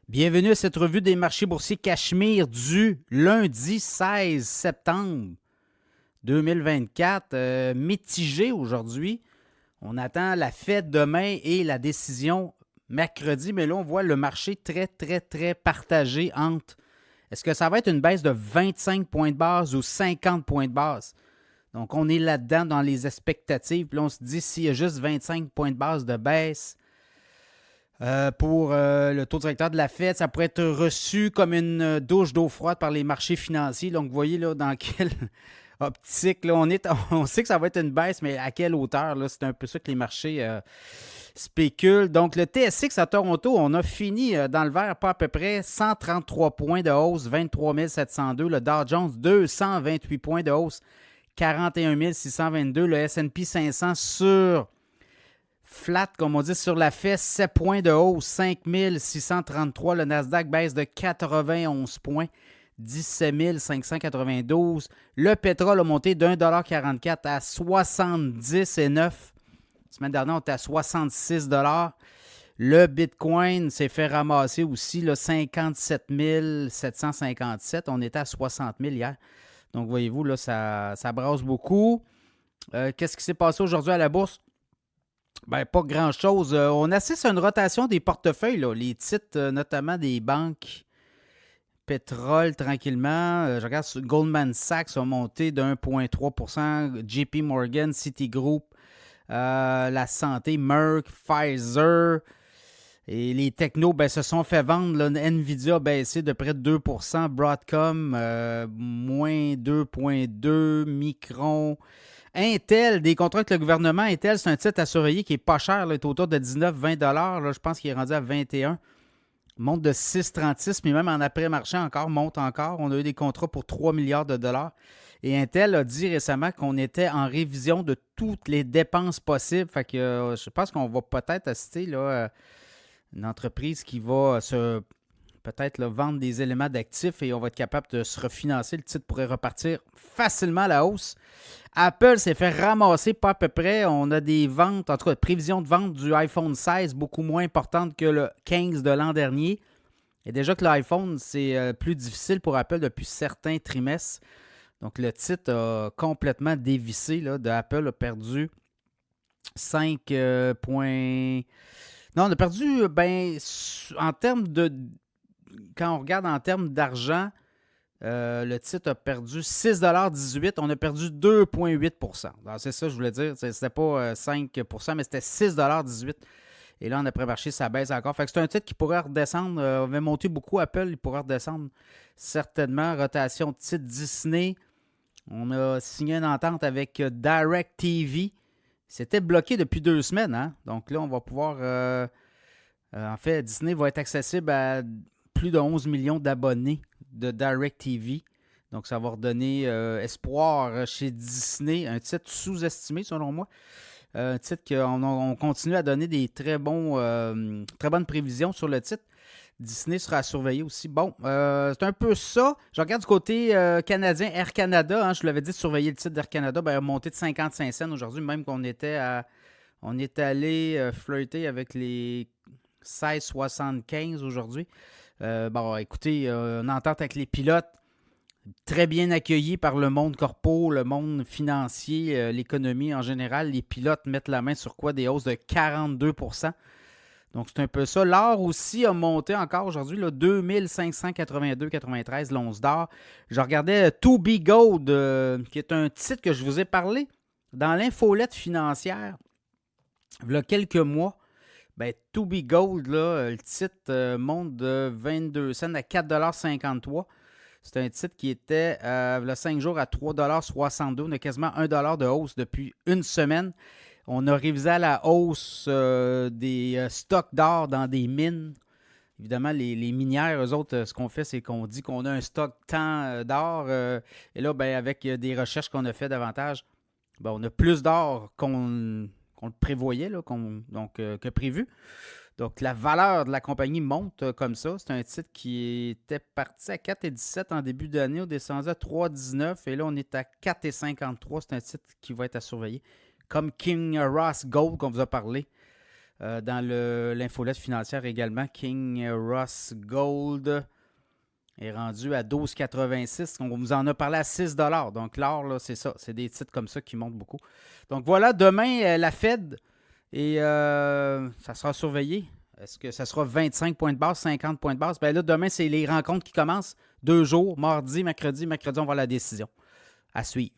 Bienvenue à cette revue des marchés boursiers Cachemire du lundi 16 septembre 2024. Mitigé aujourd'hui. On attend la fête demain et la décision mercredi, mais là, on voit le marché très, très, très partagé entre est-ce que ça va être une baisse de 25 points de base ou 50 points de base? Donc, on est là-dedans dans les expectatives. Puis là, on se dit s'il y a juste 25 points de base de baisse, pour le taux directeur de la Fed, ça pourrait être reçu comme une douche d'eau froide par les marchés financiers. Donc, vous voyez là, dans quelle optique là, on sait que ça va être une baisse, mais à quelle hauteur? Là, c'est un peu ça que les marchés spéculent. Donc, le TSX à Toronto, on a fini dans le vert, pas à peu près 133 points de hausse, 23 702. Le Dow Jones, 228 points de hausse, 41 622. Le S&P 500 sur flat, comme on dit, sur la fesse, 7 points de hausse, 5 633. Le Nasdaq baisse de 91 points, 17 592. Le pétrole a monté de 1,44 $ à 70,9 $. La semaine dernière, on était à 66 $. Le Bitcoin s'est fait ramasser aussi, là, 57 757. On était à 60 000 hier. Donc, voyez-vous, là, ça brasse beaucoup. Qu'est-ce qui s'est passé aujourd'hui à la bourse? Ben, pas grand-chose. On assiste à une rotation des portefeuilles, là. Les titres, notamment des banques, pétrole, tranquillement. Je regarde Goldman Sachs a monté de 1,3 %, JP Morgan, Citigroup, la santé, Merck, Pfizer. Et les technos se sont fait vendre. Là. Nvidia a baissé de près de 2 %, Broadcom, moins 2,2 %, Micron. Intel, des contrats avec le gouvernement. Intel, c'est un titre à surveiller qui est pas cher. Il est autour de 19-20 $. Là, je pense qu'il est rendu à 21 $. Monte de 6,36 $, mais même en après-marché encore, monte encore. On a eu des contrats pour 3 milliards de dollars. Et Intel a dit récemment qu'on était en révision de toutes les dépenses possibles. Fait que je pense qu'on va peut-être assister là, une entreprise qui va se peut-être là, vendre des éléments d'actifs et on va être capable de se refinancer. Le titre pourrait repartir facilement à la hausse. Apple s'est fait ramasser pas à peu près. On a des ventes, en tout cas, prévision de vente du iPhone 16 beaucoup moins importante que le 15 de l'an dernier. Et déjà que l'iPhone, c'est plus difficile pour Apple depuis certains trimestres. Donc, le titre a complètement dévissé. Là, de Apple a perdu 5 points. Non, on a perdu, en termes de. Quand on regarde en termes d'argent, le titre a perdu 6,18 $. On a perdu 2,8 %. C'est ça que je voulais dire. C'était pas 5 %, mais c'était 6,18 $. Et là, en après-marché, ça baisse encore. Fait que c'est un titre qui pourrait redescendre. On avait monté beaucoup Apple, il pourrait redescendre certainement. Rotation de titre Disney. On a signé une entente avec DirecTV. C'était bloqué depuis 2 semaines. Hein? Donc là, on va pouvoir... en fait, Disney va être accessible à plus de 11 millions d'abonnés de DirecTV. Donc, ça va redonner espoir chez Disney. Un titre sous-estimé, selon moi. Un titre qu'on continue à donner des très bonnes prévisions sur le titre. Disney sera à surveiller aussi. Bon, c'est un peu ça. Je regarde du côté canadien, Air Canada. Hein, je vous l'avais dit de surveiller le titre d'Air Canada. Il a monté de 55 cents aujourd'hui, même qu'on était à... On est allé flirter avec les 16,75 aujourd'hui. Écoutez, une entente avec les pilotes, très bien accueilli par le monde corpo, le monde financier, l'économie en général. Les pilotes mettent la main sur quoi? Des hausses de 42 %. Donc, c'est un peu ça. L'or aussi a monté encore aujourd'hui, 2582,93 l'once d'or. Je regardais To Be Gold, qui est un titre que je vous ai parlé dans l'infolette financière il y a quelques mois. To Be Gold, là, le titre monte de 22 cents à 4,53 $. C'est un titre qui était, il y a 5 jours, à 3,62 $. On a quasiment 1 $ de hausse depuis une semaine. On a révisé à la hausse des stocks d'or dans des mines. Évidemment, les minières, eux autres, ce qu'on fait, c'est qu'on dit qu'on a un stock tant d'or. Et là, avec des recherches qu'on a fait davantage, on a plus d'or qu'on le prévoyait, là, que prévu. Donc, la valeur de la compagnie monte comme ça. C'est un titre qui était parti à 4,17 en début d'année. On descendu à 3,19 et là, on est à 4,53. C'est un titre qui va être à surveiller. Comme King Ross Gold qu'on vous a parlé. Dans l'infolette financière également, King Ross Gold est rendu à 12,86. On vous en a parlé à 6 $. Donc l'or, là, c'est ça. C'est des titres comme ça qui montent beaucoup. Donc voilà, demain, la Fed, et ça sera surveillé. Est-ce que ça sera 25 points de base, 50 points de base? Bien là, demain, c'est les rencontres qui commencent. 2 jours, mardi, mercredi. Mercredi, on va avoir la décision. À suivre.